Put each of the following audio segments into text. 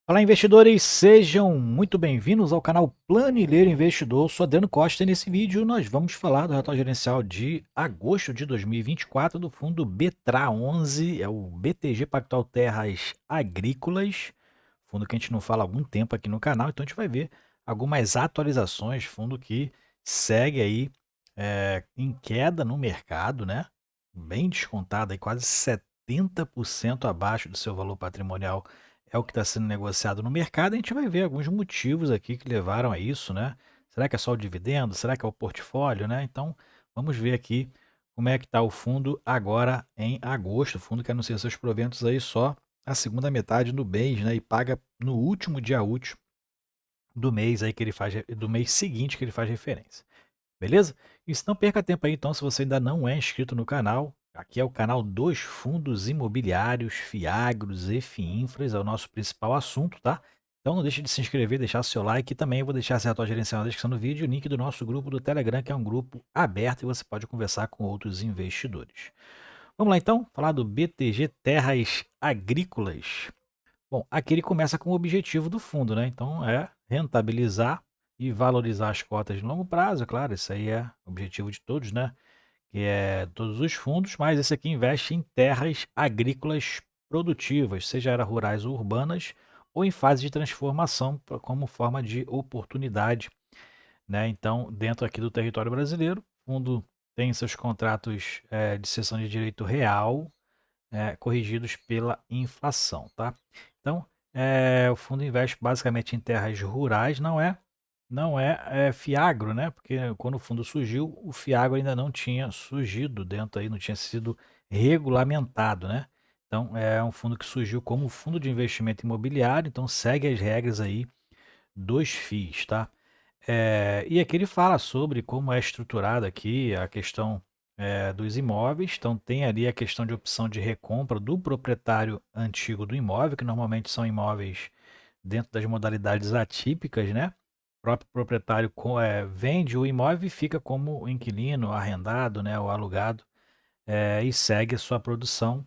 Olá, investidores, sejam muito bem-vindos ao canal Planilheiro Investidor. Sou Adriano Costa e nesse vídeo nós vamos falar do relatório gerencial de agosto de 2024 do fundo BTRA11, é o BTG Pactual Terras Agrícolas, fundo que a gente não fala há algum tempo aqui no canal, então a gente vai ver algumas atualizações, fundo que segue aí em queda no mercado, né? Bem descontado, aí quase 70% abaixo do seu valor patrimonial é o que está sendo negociado no mercado. A gente vai ver alguns motivos aqui que levaram a isso, né? Será que é só o dividendo? Será que é o portfólio, né? Então, vamos ver aqui como é que está o fundo agora em agosto. O fundo que anuncia seus proventos aí só a segunda metade do mês, né? E paga no último dia útil do mês aí que ele faz, do mês seguinte que ele faz referência. Beleza? E se não perca tempo aí, então, se você ainda não é inscrito no canal, aqui é o canal dos fundos imobiliários, Fiagros e Fiinfras, é o nosso principal assunto, tá? Então não deixe de se inscrever, deixar seu like e também eu vou deixar essa relatório gerencial na descrição do vídeo e o link do nosso grupo do Telegram, que é um grupo aberto e você pode conversar com outros investidores. Vamos lá então, falar do BTG Terras Agrícolas. Bom, aqui ele começa com o objetivo do fundo, né? Então é rentabilizar e valorizar as cotas de longo prazo, é claro, isso aí é o objetivo de todos, né? Que é todos os fundos, mas esse aqui investe em terras agrícolas produtivas, seja elas rurais ou urbanas, ou em fase de transformação como forma de oportunidade, né? Então, dentro aqui do território brasileiro, o fundo tem seus contratos de cessão de direito real, corrigidos pela inflação, tá? Então, o fundo investe basicamente em terras rurais, não é Fiagro, né? Porque quando o fundo surgiu, o Fiagro ainda não tinha surgido dentro aí, não tinha sido regulamentado, né? Então, é um fundo que surgiu como fundo de investimento imobiliário, então segue as regras aí dos FIIs, tá? E aqui ele fala sobre como é estruturada aqui a questão dos imóveis. Então, tem ali a questão de opção de recompra do proprietário antigo do imóvel, que normalmente são imóveis dentro das modalidades atípicas, né? O próprio proprietário vende o imóvel e fica como inquilino, arrendado, né, ou alugado, e segue a sua produção.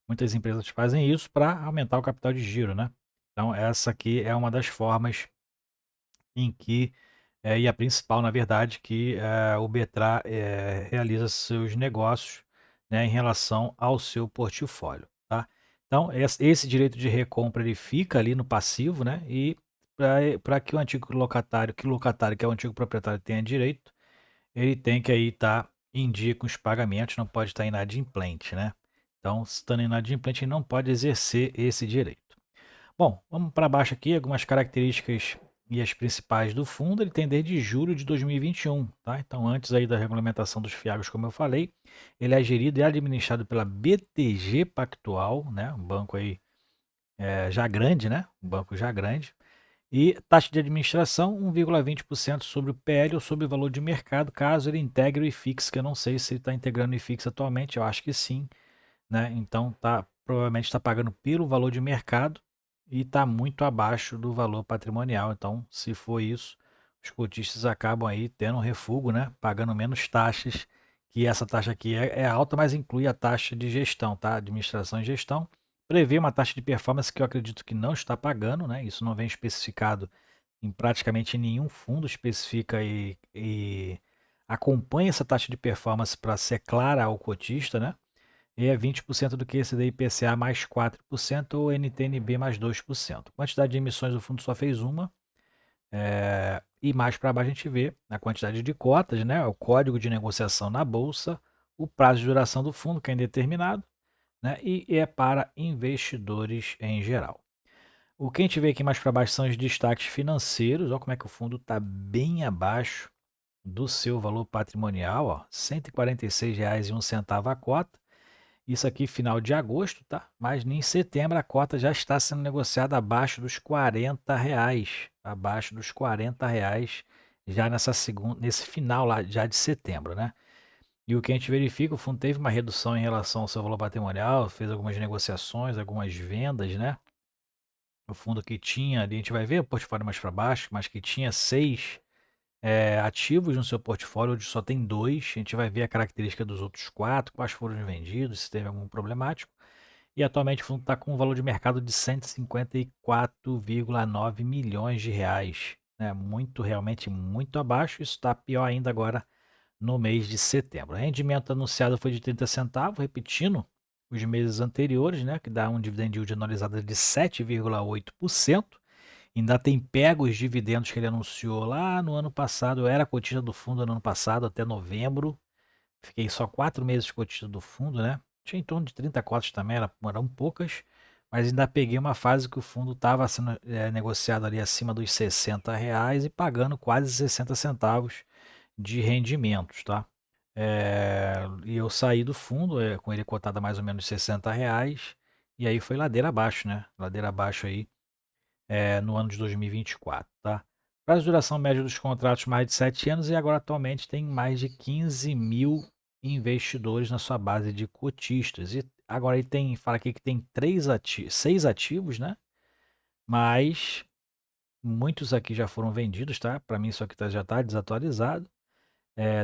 Muitas empresas fazem isso para aumentar o capital de giro, né? Então, essa aqui é uma das formas em que e a principal, na verdade, que o Betra realiza seus negócios, né, em relação ao seu portfólio, tá? Então, esse direito de recompra ele fica ali no passivo, né? E para que o antigo locatário, que é o antigo proprietário tenha direito, ele tem que aí estar em dia com os pagamentos, não pode estar inadimplente, né? Então, estando inadimplente, ele não pode exercer esse direito. Bom, vamos para baixo aqui, algumas características e as principais do fundo. Ele tem desde julho de 2021, tá? Então, antes aí da regulamentação dos fiagos, como eu falei, ele é gerido e administrado pela BTG Pactual, né? Um banco aí já grande, né? Um banco já grande. E taxa de administração, 1,20% sobre o PL ou sobre o valor de mercado, caso ele integre o IFIX, que eu não sei se ele está integrando o IFIX atualmente, eu acho que sim, né? Então provavelmente está pagando pelo valor de mercado e está muito abaixo do valor patrimonial. Então, se for isso, os cotistas acabam aí tendo um refúgio, né? Pagando menos taxas, que essa taxa aqui é alta, mas inclui a taxa de gestão, tá? Administração e gestão. Prevê uma taxa de performance que eu acredito que não está pagando, né? Isso não vem especificado em praticamente nenhum fundo, especifica e acompanha essa taxa de performance para ser clara ao cotista, né? E é 20% do QCD IPCA mais 4% ou NTNB mais 2%. Quantidade de emissões, o fundo só fez uma. E mais para baixo a gente vê a quantidade de cotas, né? O código de negociação na bolsa, o prazo de duração do fundo, que é indeterminado, né? E é para investidores em geral. O que a gente vê aqui mais para baixo são os destaques financeiros. Olha como é que o fundo está bem abaixo do seu valor patrimonial, ó, R$ 146,01 a cota. Isso aqui final de agosto, tá? Mas em setembro a cota já está sendo negociada abaixo dos R$ 40, abaixo dos R$ 40 já nesse final lá já de setembro, né? E o que a gente verifica, o fundo teve uma redução em relação ao seu valor patrimonial, fez algumas negociações, algumas vendas, né? O fundo que tinha ali, a gente vai ver o portfólio mais para baixo, mas que tinha seis ativos no seu portfólio, onde só tem dois. A gente vai ver a característica dos outros quatro, quais foram vendidos, se teve algum problemático. e atualmente o fundo está com um valor de mercado de 154,9 milhões de reais, né? Muito, realmente muito abaixo. Isso está pior ainda agora no mês de setembro. O rendimento anunciado foi de 30 centavos, repetindo os meses anteriores, né? Que dá um dividend yield anualizado de 7,8%. Ainda tem pego os dividendos que ele anunciou lá no ano passado. Eu era cotista do fundo no ano passado, até novembro. Fiquei só 4 meses cotista do fundo, né? Tinha em torno de 30 cotas também, eram poucas. Mas ainda peguei uma fase que o fundo estava sendo negociado ali acima dos R$ 60 e pagando quase 60 centavos de rendimentos, tá? E eu saí do fundo com ele cotado a mais ou menos R$ 60. E aí foi ladeira abaixo, né? Ladeira abaixo aí no ano de 2024, tá? Prazo de duração média dos contratos mais de 7 anos e agora atualmente tem mais de 15 mil investidores na sua base de cotistas. E agora ele fala aqui que tem 6 ativos, né? Mas muitos aqui já foram vendidos, tá? Para mim isso aqui já está desatualizado.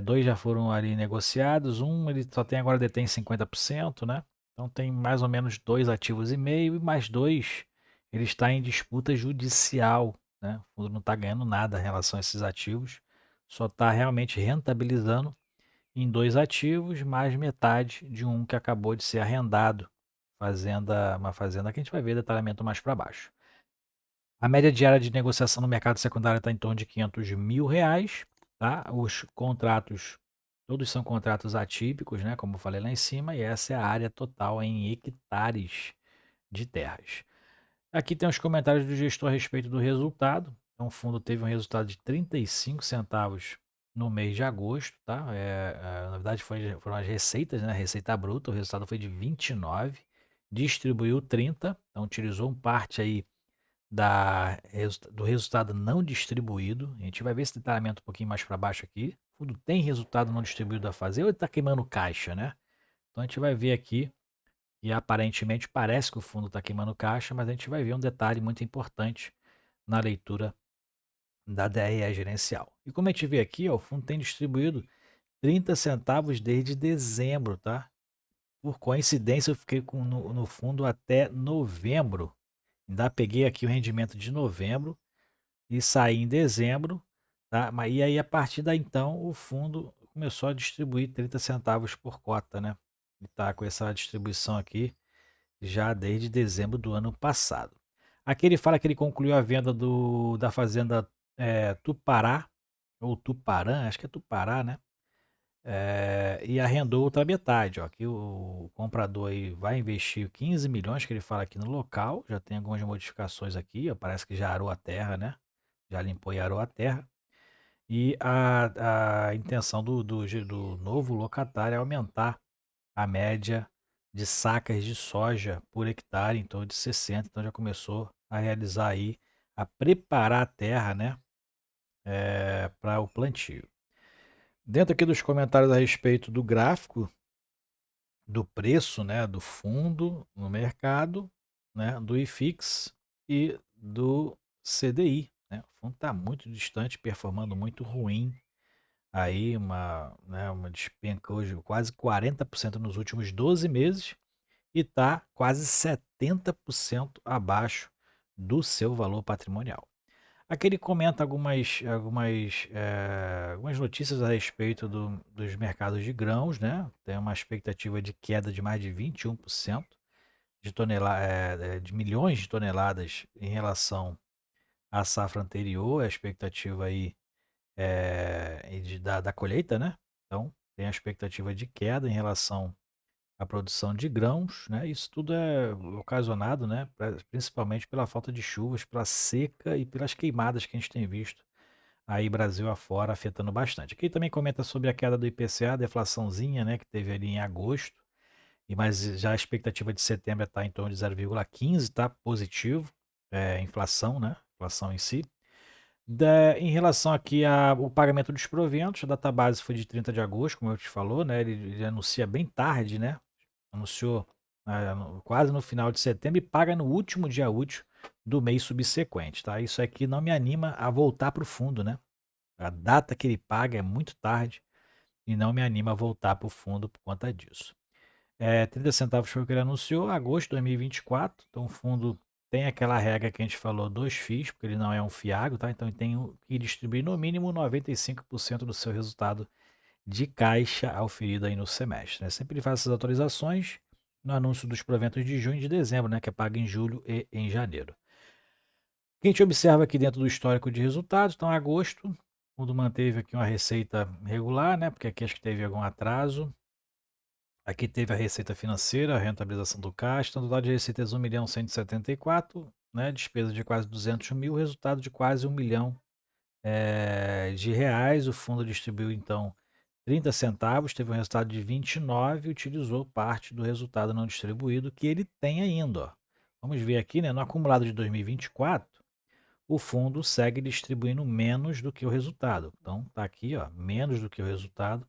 Dois já foram ali negociados, ele só tem agora detém 50%, né? Então tem mais ou menos 2,5 ativos e mais dois ele está em disputa judicial, né? O fundo não está ganhando nada em relação a esses ativos, só está realmente rentabilizando em 2 ativos, mais metade de um que acabou de ser arrendado, uma fazenda que a gente vai ver detalhamento mais para baixo. A média diária de negociação no mercado secundário está em torno de R$ 500 mil, tá? Os contratos, todos são contratos atípicos, né? Como eu falei lá em cima, e essa é a área total em hectares de terras. Aqui tem os comentários do gestor a respeito do resultado. Então, o fundo teve um resultado de 35 centavos no mês de agosto, tá? Na verdade, foram as receitas, né? Receita bruta, o resultado foi de 29, distribuiu 30, então utilizou parte aí do resultado não distribuído. A gente vai ver esse detalhamento um pouquinho mais para baixo aqui. O fundo tem resultado não distribuído a fazer ou ele está queimando caixa, né? Então a gente vai ver aqui e aparentemente parece que o fundo está queimando caixa, mas a gente vai ver um detalhe muito importante na leitura da DRE gerencial. E como a gente vê aqui, ó, o fundo tem distribuído 30 centavos desde dezembro, tá? Por coincidência, eu fiquei no fundo até novembro. Ainda peguei aqui o rendimento de novembro e saí em dezembro, tá? E aí, a partir daí, então, o fundo começou a distribuir 30 centavos por cota, né? E tá com essa distribuição aqui já desde dezembro do ano passado. Aqui ele fala que ele concluiu a venda da fazenda Tupará, ou Tuparã, acho que é Tupará, né? E arrendou outra metade. Ó. Aqui o comprador aí vai investir 15 milhões, que ele fala aqui no local. Já tem algumas modificações aqui, ó, parece que já arou a terra, né? Já limpou e arou a terra. E a intenção do novo locatário é aumentar a média de sacas de soja por hectare, em torno de 60. Então já começou a realizar aí, a preparar a terra, né? Para o plantio. Dentro aqui dos comentários a respeito do gráfico do preço, né, do fundo no mercado, né, do IFIX e do CDI, né? O fundo está muito distante, performando muito ruim. Aí uma despenca hoje quase 40% nos últimos 12 meses e está quase 70% abaixo do seu valor patrimonial. Aqui ele comenta algumas notícias a respeito dos mercados de grãos, né? Tem uma expectativa de queda de mais de 21% de milhões de toneladas em relação à safra anterior, a expectativa aí da colheita, né? Então, tem a expectativa de queda em relação à produção de grãos, né? Isso tudo é ocasionado, né? Principalmente pela falta de chuvas, pela seca e pelas queimadas que a gente tem visto aí Brasil afora, afetando bastante. Aqui também comenta sobre a queda do IPCA, deflaçãozinha, né? Que teve ali em agosto, mas já a expectativa de setembro está em torno de 0,15, tá? Positivo, inflação, né? Inflação em si. Em relação aqui ao pagamento dos proventos, a data base foi de 30 de agosto, como eu te falou, né? Ele anuncia bem tarde, né? Anunciou quase no final de setembro e paga no último dia útil do mês subsequente, tá? Isso aqui não me anima a voltar para o fundo, né? A data que ele paga é muito tarde e não me anima a voltar para o fundo por conta disso. 30 centavos foi o que ele anunciou, agosto de 2024. Então o fundo tem aquela regra que a gente falou dos FIIs, porque ele não é um fiago, tá? Então ele tem que distribuir no mínimo 95% do seu resultado de caixa auferido aí no semestre, né? Sempre ele faz essas atualizações no anúncio dos proventos de junho e de dezembro, né? Que é pago em julho e em janeiro. O que a gente observa aqui dentro do histórico de resultados, então agosto, o fundo manteve aqui uma receita regular, né? Porque aqui acho que teve algum atraso. Aqui teve a receita financeira, a rentabilização do caixa, então, total de receitas 1.174.000, né? Despesa de quase 200 mil, resultado de quase 1 milhão de reais. O fundo distribuiu, então, 30 centavos, teve um resultado de 29 e utilizou parte do resultado não distribuído que ele tem ainda. Ó. Vamos ver aqui, né? No acumulado de 2024, o fundo segue distribuindo menos do que o resultado. Então, tá aqui, ó, menos do que o resultado.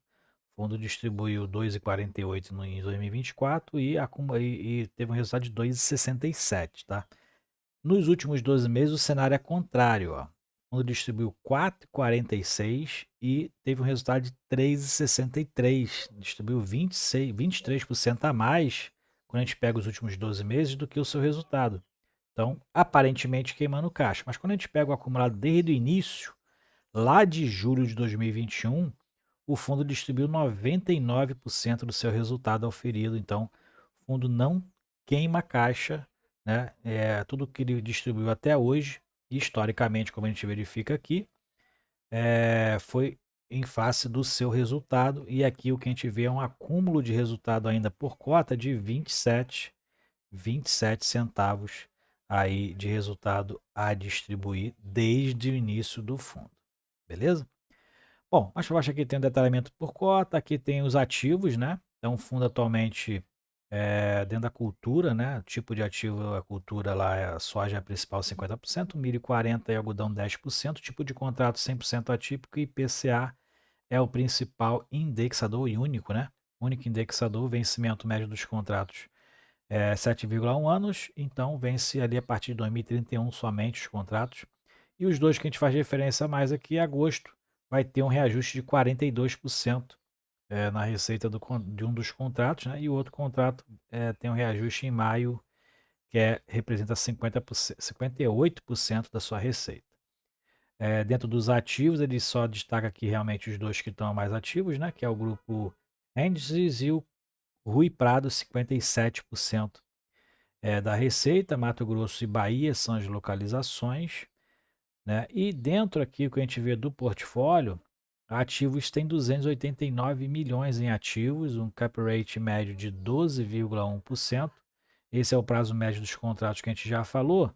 O fundo distribuiu 2,48 em 2024 e teve um resultado de 2,67, tá? Nos últimos 12 meses, o cenário é contrário, ó. O fundo distribuiu 4,46 e teve um resultado de 3,63. Distribuiu 23% a mais quando a gente pega os últimos 12 meses do que o seu resultado. Então, aparentemente queimando caixa. Mas quando a gente pega o acumulado desde o início, lá de julho de 2021, o fundo distribuiu 99% do seu resultado auferido. Então, o fundo não queima caixa, né? Tudo que ele distribuiu até hoje, historicamente, como a gente verifica aqui, foi em face do seu resultado. E aqui o que a gente vê é um acúmulo de resultado ainda por cota de 27 centavos aí de resultado a distribuir desde o início do fundo. Beleza? Bom, mais para baixo aqui tem o detalhamento por cota, aqui tem os ativos, né? Então, o fundo atualmente dentro da cultura, né? O tipo de ativo, a cultura lá é a soja é a principal 50%, milho 40% e algodão 10%, tipo de contrato 100% atípico e IPCA é o principal indexador e único, né? Único indexador, vencimento médio dos contratos 7,1 anos, então vence ali a partir de 2031 somente os contratos. E os dois que a gente faz referência mais aqui, agosto, vai ter um reajuste de 42% na receita de um dos contratos, né? E o outro contrato tem um reajuste em maio, que representa 58% da sua receita. Dentro dos ativos, ele só destaca aqui realmente os dois que estão mais ativos, né? Que é o grupo Endices e o Rui Prado, 57% da receita. Mato Grosso e Bahia são as localizações, né? E dentro aqui, o que a gente vê do portfólio, ativos tem 289 milhões em ativos, um cap rate médio de 12,1%. Esse é o prazo médio dos contratos que a gente já falou.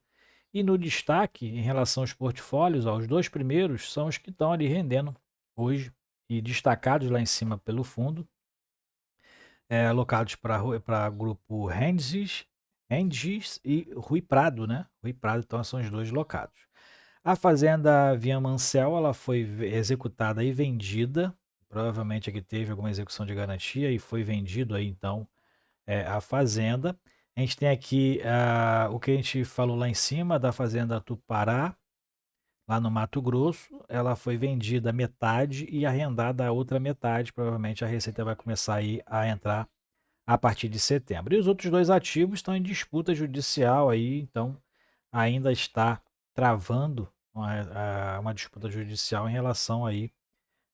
E no destaque, em relação aos portfólios, ó, os dois primeiros são os que estão ali rendendo hoje e destacados lá em cima pelo fundo, alocados para grupo Renges e Rui Prado, né? Rui Prado, então são os dois locados. A fazenda Viamancel, ela foi executada e vendida, provavelmente aqui teve alguma execução de garantia e foi vendido aí então a fazenda. A gente tem aqui o que a gente falou lá em cima da fazenda Tupará, lá no Mato Grosso, ela foi vendida metade e arrendada a outra metade, provavelmente a receita vai começar aí a entrar a partir de setembro. E os outros dois ativos estão em disputa judicial aí, então ainda está travando uma disputa judicial em relação aí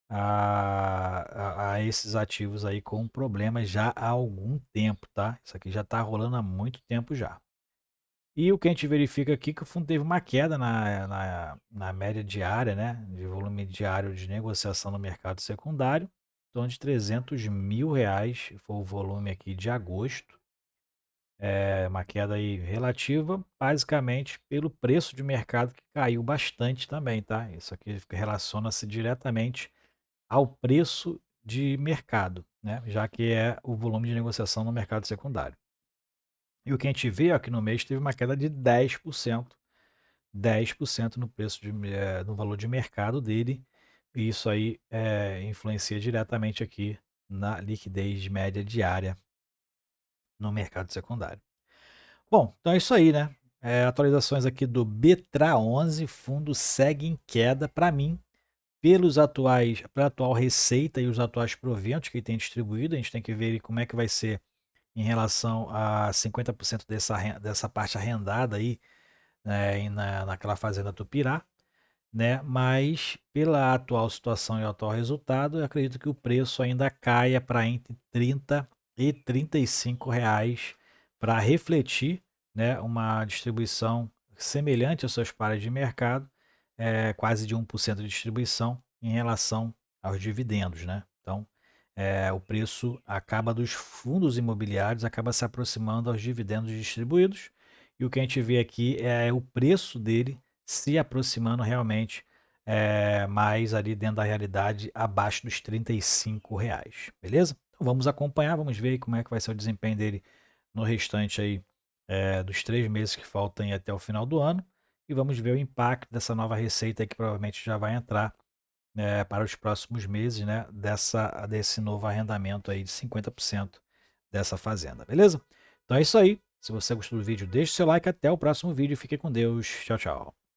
a esses ativos aí com problemas já há algum tempo, tá? Isso aqui já está rolando há muito tempo já. E o que a gente verifica aqui é que o fundo teve uma queda na média diária, né? De volume diário de negociação no mercado secundário, em torno de 300 mil reais foi o volume aqui de agosto. Uma queda aí relativa, basicamente pelo preço de mercado que caiu bastante também, tá? Isso aqui relaciona-se diretamente ao preço de mercado, né? Já que é o volume de negociação no mercado secundário. E o que a gente vê aqui no mês teve uma queda de 10%, 10% no preço no valor de mercado dele, e isso aí influencia diretamente aqui na liquidez média diária no mercado secundário. Bom, então é isso aí, né? Atualizações aqui do BTRA11, fundo segue em queda para mim, pela atual receita e os atuais proventos que ele tem distribuído. A gente tem que ver como é que vai ser em relação a 50% dessa parte arrendada aí, né, naquela fazenda Tupirá, né? Mas pela atual situação e o atual resultado, eu acredito que o preço ainda caia para entre 30 e 35 reais para refletir, né, uma distribuição semelhante aos seus pares de mercado, quase de 1% de distribuição em relação aos dividendos, né? Então, o preço acaba dos fundos imobiliários acaba se aproximando aos dividendos distribuídos, e o que a gente vê aqui é o preço dele se aproximando realmente mais ali dentro da realidade, abaixo dos 35 reais, beleza? Então vamos acompanhar, vamos ver aí como é que vai ser o desempenho dele no restante aí dos 3 meses que faltam aí até o final do ano, e vamos ver o impacto dessa nova receita aí que provavelmente já vai entrar para os próximos meses, né, desse novo arrendamento aí de 50% dessa fazenda, beleza? Então é isso aí. Se você gostou do vídeo, deixe seu like. Até o próximo vídeo. Fique com Deus. Tchau, tchau.